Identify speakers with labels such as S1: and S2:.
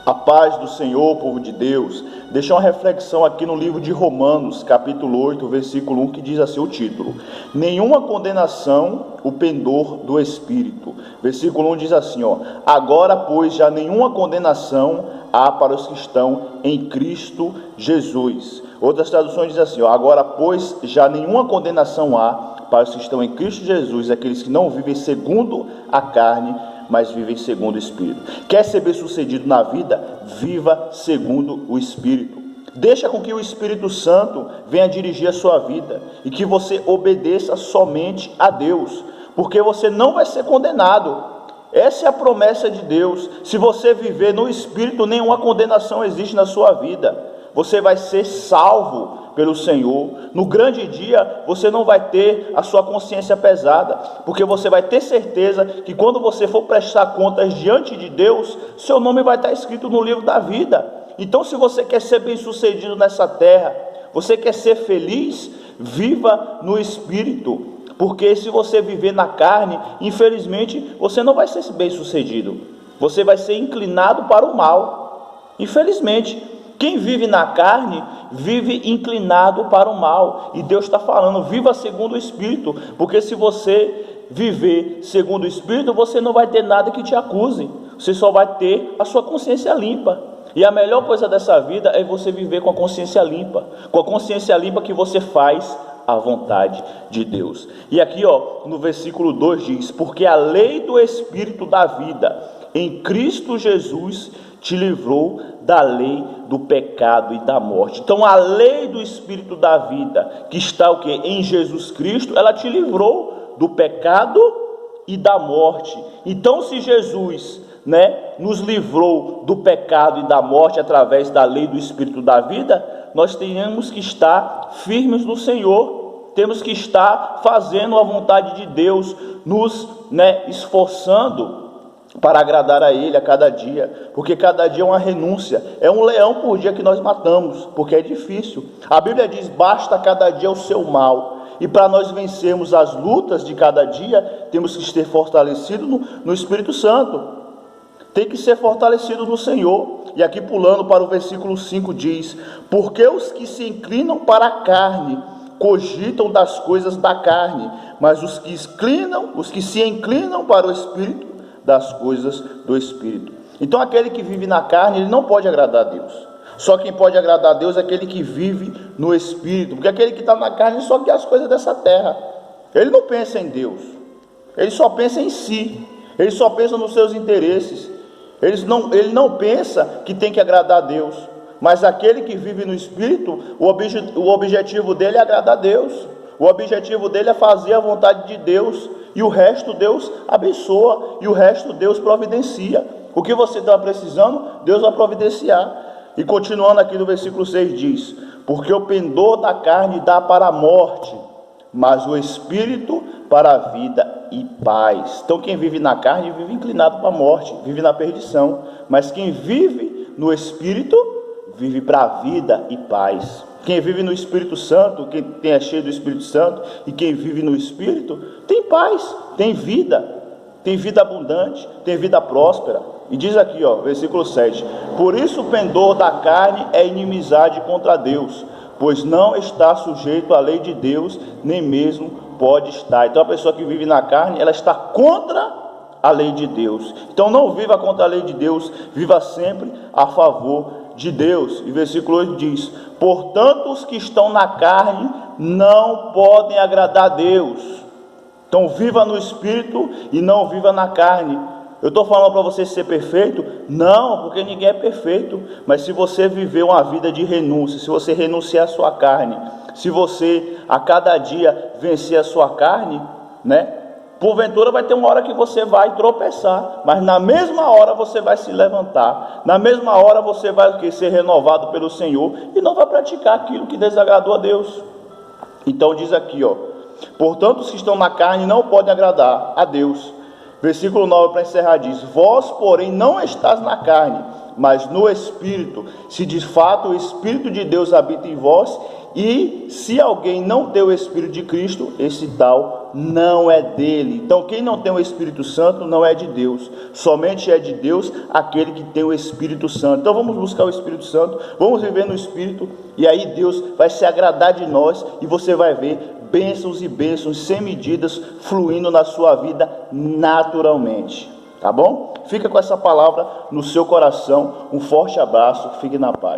S1: A paz do Senhor, povo de Deus. Deixa uma reflexão aqui no livro de Romanos, capítulo 8, versículo 1, que diz assim o título: Nenhuma condenação o pendor do Espírito. Versículo 1 diz assim, agora, pois, já nenhuma condenação há para os que estão em Cristo Jesus. Outras traduções dizem assim, agora, pois, já nenhuma condenação há para os que estão em Cristo Jesus, aqueles que não vivem segundo a carne, mas vivem segundo o Espírito. Quer ser bem-sucedido na vida? Viva segundo o Espírito. Deixa com que o Espírito Santo venha dirigir a sua vida e que você obedeça somente a Deus, porque você não vai ser condenado. Essa é a promessa de Deus. Se você viver no Espírito, nenhuma condenação existe na sua vida. Você vai ser salvo pelo Senhor. No grande dia, você não vai ter a sua consciência pesada, porque você vai ter certeza que quando você for prestar contas diante de Deus, seu nome vai estar escrito no livro da vida. Então, se você quer ser bem-sucedido nessa terra, você quer ser feliz, viva no Espírito, porque se você viver na carne, infelizmente, você não vai ser bem-sucedido. Você vai ser inclinado para o mal, infelizmente. Quem vive na carne, vive inclinado para o mal. E Deus está falando, viva segundo o Espírito. Porque se você viver segundo o Espírito, você não vai ter nada que te acuse. Você só vai ter a sua consciência limpa. E a melhor coisa dessa vida é você viver com a consciência limpa. Com a consciência limpa que você faz a vontade de Deus. E aqui no versículo 2 diz, porque a lei do Espírito da vida em Cristo Jesus te livrou da lei do pecado e da morte. Então a lei do Espírito da vida, que está o quê? Em Jesus Cristo, ela te livrou do pecado e da morte. Então se Jesus, nos livrou do pecado e da morte através da lei do Espírito da vida, nós temos que estar firmes no Senhor, temos que estar fazendo a vontade de Deus, nos esforçando para agradar a Ele a cada dia, porque cada dia é uma renúncia, é um leão por dia que nós matamos, porque é difícil. A Bíblia diz, basta cada dia o seu mal, e para nós vencermos as lutas de cada dia, temos que ser fortalecidos no Espírito Santo, tem que ser fortalecido no Senhor. E aqui pulando para o versículo 5 diz, porque os que se inclinam para a carne, cogitam das coisas da carne, mas os que se inclinam para o Espírito, das coisas do Espírito. Então aquele que vive na carne, ele não pode agradar a Deus. Só quem pode agradar a Deus é aquele que vive no Espírito, porque aquele que está na carne só quer as coisas dessa terra. Ele não pensa em Deus, ele só pensa em si, ele só pensa nos seus interesses, ele não pensa que tem que agradar a Deus. Mas aquele que vive no Espírito, o objetivo dele é agradar a Deus, o objetivo dele é fazer a vontade de Deus, e o resto Deus abençoa, e o resto Deus providencia. O que você está precisando, Deus vai providenciar. E continuando aqui no versículo 6 diz, porque o pendor da carne dá para a morte, mas o Espírito para a vida e paz. Então quem vive na carne vive inclinado para a morte, vive na perdição, mas quem vive no Espírito vive para a vida e paz. Quem vive no Espírito Santo, quem é cheio do Espírito Santo, e quem vive no Espírito, tem paz, tem vida abundante, tem vida próspera. E diz aqui, versículo 7, por isso o pendor da carne é inimizade contra Deus, pois não está sujeito à lei de Deus, nem mesmo pode estar. Então a pessoa que vive na carne, ela está contra a lei de Deus. Então não viva contra a lei de Deus, viva sempre a favor de Deus. E versículo 8 diz, portanto os que estão na carne não podem agradar a Deus. Então viva no Espírito e não viva na carne. Eu estou falando para você ser perfeito? Não, porque ninguém é perfeito. Mas se você viver uma vida de renúncia, se você renunciar à sua carne, se você a cada dia vencer a sua carne, porventura vai ter uma hora que você vai tropeçar, mas na mesma hora você vai se levantar, na mesma hora você vai ser renovado pelo Senhor e não vai praticar aquilo que desagradou a Deus. Então diz aqui, portanto os que estão na carne não podem agradar a Deus. Versículo 9 para encerrar diz, vós porém não estás na carne, mas no Espírito, se de fato o Espírito de Deus habita em vós, e se alguém não tem o Espírito de Cristo, esse tal não é dele. Então quem não tem o Espírito Santo não é de Deus. Somente é de Deus aquele que tem o Espírito Santo. Então vamos buscar o Espírito Santo, vamos viver no Espírito, e aí Deus vai se agradar de nós, e você vai ver bênçãos e bênçãos sem medidas fluindo na sua vida naturalmente. Tá bom? Fica com essa palavra no seu coração. Um forte abraço, fique na paz.